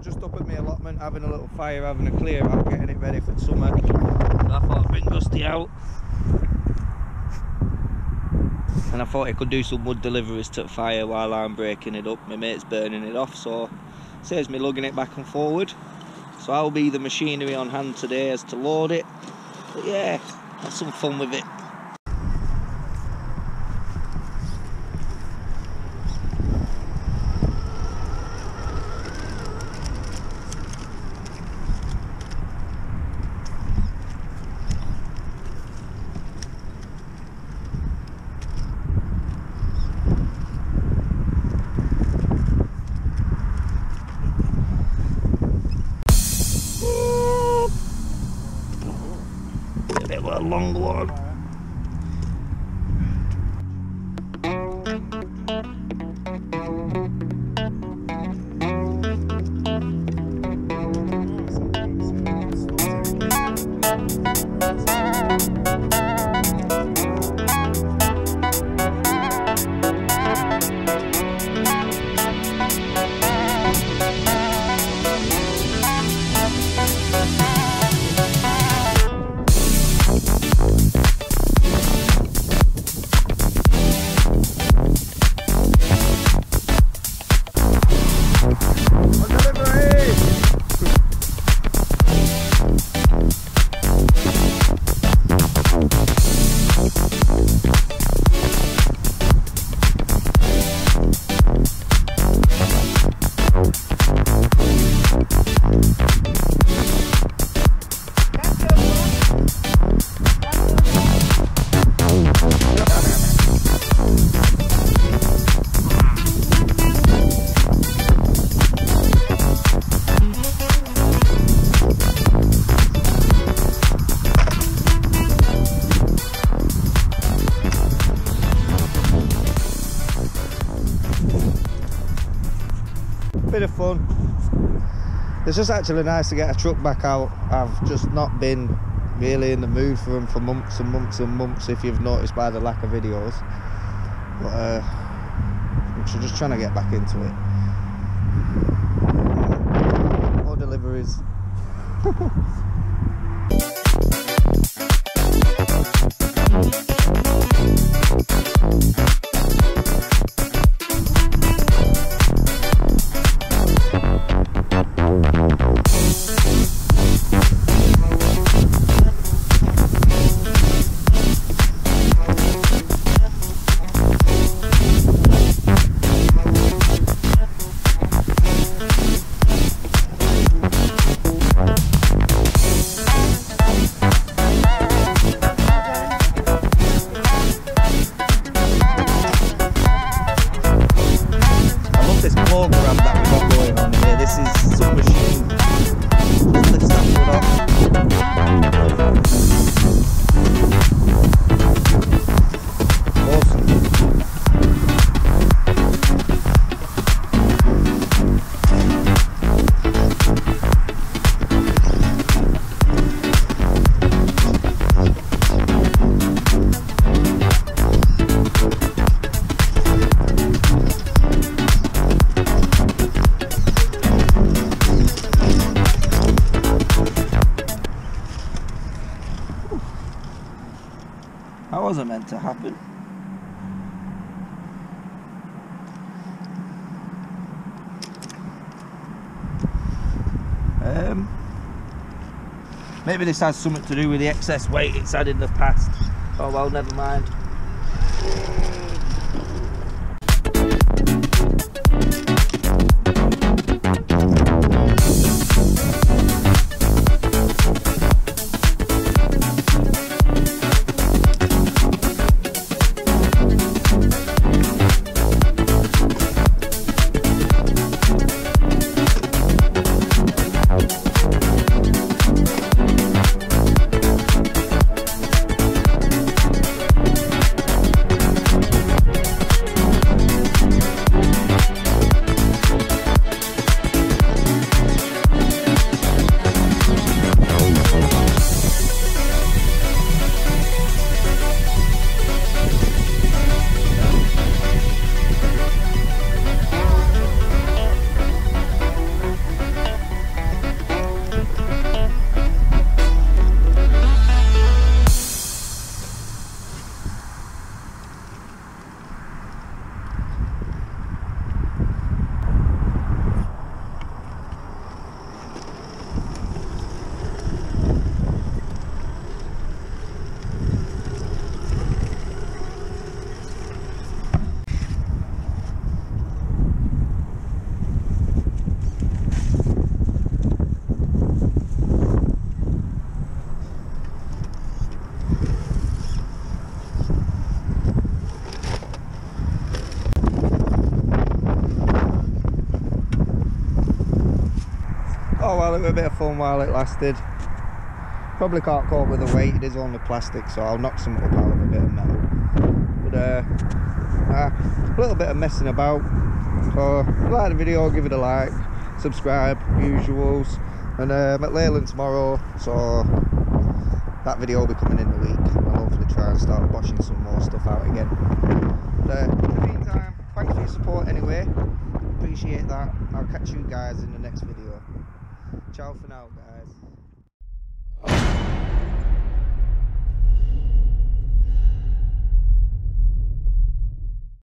just up at my allotment, having a little fire, having a clear out, getting it ready for summer. So I thought I'd bring Rusty out. And I thought I could do some wood deliveries to the fire while I'm breaking it up. My mate's burning it off, so it saves me lugging it back and forward. So I'll be the machinery on hand today as to load it. But yeah, have some fun with it. A long one. Bit of fun. It's just actually nice to get a truck back out. I've just not been really in the mood for them for months and months and months, if you've noticed by the lack of videos. But I'm just trying to get back into it. More deliveries. That wasn't meant to happen. Maybe this has something to do with the excess weight it's had in the past. Oh well, never mind. little bit of fun while it lasted. Probably can't cope with the weight, it is only plastic, so I'll knock some up out of a bit of metal. But a little bit of messing about. So if you like the video, give it a like, subscribe, usuals. And I'm at Leyland tomorrow, so that video will be coming in the week. I'll hopefully try and start washing some more stuff out again. But in the meantime, thanks for your support anyway. Appreciate that. I'll catch you guys in the next video. Ciao for now, guys.